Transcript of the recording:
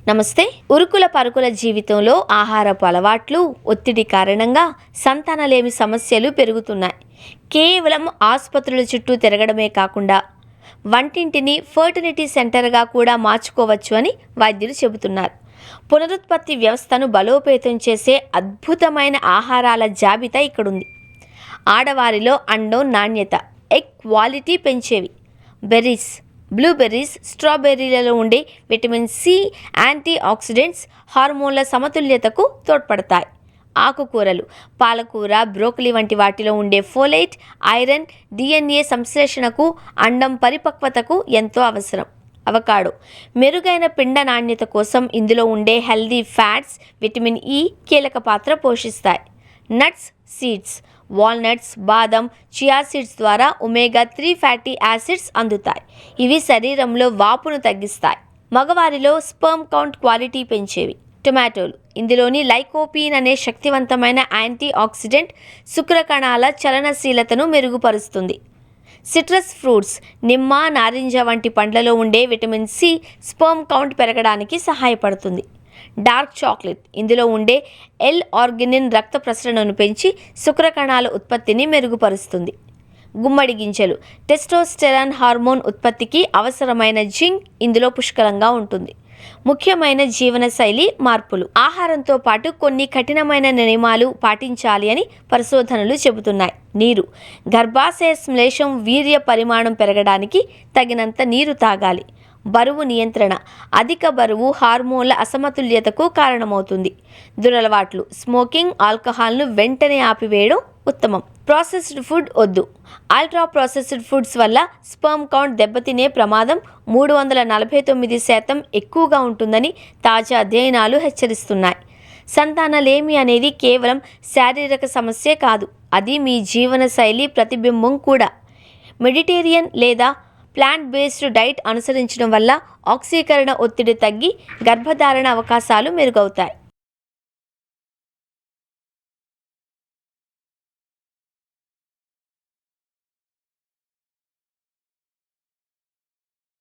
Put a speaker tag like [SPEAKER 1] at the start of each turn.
[SPEAKER 1] నమస్తే. ఉరుకుల పరుగుల జీవితంలో ఆహారపు అలవాట్లు, ఒత్తిడి కారణంగా సంతానలేమి సమస్యలు పెరుగుతున్నాయి. కేవలం ఆసుపత్రుల చుట్టూ తిరగడమే కాకుండా వంటింటిని ఫర్టిలిటీ సెంటర్గా కూడా మార్చుకోవచ్చు అని వైద్యులు చెబుతున్నారు. పునరుత్పత్తి వ్యవస్థను బలోపేతం చేసే అద్భుతమైన ఆహారాల జాబితా ఇక్కడుంది. ఆడవారిలో అండం నాణ్యత, ఎగ్ క్వాలిటీ పెంచేవి. బెర్రీస్, బ్లూబెర్రీస్, స్ట్రాబెర్రీలలో ఉండే విటమిన్ సి, యాంటీ ఆక్సిడెంట్స్ హార్మోన్ల సమతుల్యతకు తోడ్పడతాయి. ఆకుకూరలు, పాలకూర, బ్రోకలీ వంటి వాటిలో ఉండే ఫోలేట్, ఐరన్, డిఎన్ఏ సంశ్లేషణకు, అండం పరిపక్వతకు ఎంతో అవసరం. అవకాడో, మెరుగైన పిండ నాణ్యత కోసం ఇందులో ఉండే హెల్దీ ఫ్యాట్స్, విటమిన్ ఇ కీలక పాత్ర పోషిస్తాయి. నట్స్, సీడ్స్, వాల్నట్స్, బాదం, చియా సీడ్స్ ద్వారా ఒమేగా-3 ఫ్యాటీ యాసిడ్స్ అందుతాయి. ఇవి శరీరంలో వాపును తగ్గిస్తాయి. మగవారిలో స్పెర్మ్ కౌంట్ క్వాలిటీ పెంచేవి. టొమాటోలు, ఇందులోని లైకోపీన్ అనే శక్తివంతమైన యాంటీ ఆక్సిడెంట్ శుక్రకణాల చలనశీలతను మెరుగుపరుస్తుంది. సిట్రస్ ఫ్రూట్స్, నిమ్మ, నారింజ వంటి పండ్లలో ఉండే విటమిన్ సి స్పెర్మ్ కౌంట్ పెరగడానికి సహాయపడుతుంది. డార్క్ చాక్లెట్, ఇందులో ఉండే ఎల్-ఆర్గినిన్ రక్త ప్రసరణను పెంచి శుక్రకణాల ఉత్పత్తిని మెరుగుపరుస్తుంది. గుమ్మడి గింజలు, టెస్టోస్టెరాన్ హార్మోన్ ఉత్పత్తికి అవసరమైన జింక్ ఇందులో పుష్కలంగా ఉంటుంది. ముఖ్యమైన జీవనశైలి మార్పులు, ఆహారంతో పాటు కొన్ని కఠినమైన నియమాలు పాటించాలి అని పరిశోధనలు చెబుతున్నాయి. నీరు, గర్భాశయ శ్లేషం వీర్య పరిమాణం పెరగడానికి తగినంత నీరు తాగాలి. బరువు నియంత్రణ, అధిక బరువు హార్మోన్ల అసమతుల్యతకు కారణమవుతుంది. దురలవాట్లు, స్మోకింగ్, ఆల్కహాల్ను వెంటనే ఆపివేయడం ఉత్తమం. ప్రాసెస్డ్ ఫుడ్ వద్దు. అల్ట్రా ప్రాసెస్డ్ ఫుడ్స్ వల్ల స్పెర్మ్ కౌంట్ దెబ్బతినే ప్రమాదం 349% ఎక్కువగా ఉంటుందని తాజా అధ్యయనాలు హెచ్చరిస్తున్నాయి. సంతానలేమి అనేది కేవలం శారీరక సమస్యే కాదు, అది మీ జీవనశైలి ప్రతిబింబం కూడా. మెడిటేరియన్ లేదా ప్లాంట్ బేస్డ్ డైట్ అనుసరించడం వల్ల ఆక్సీకరణ ఒత్తిడి తగ్గి గర్భధారణ అవకాశాలు మెరుగవుతాయి.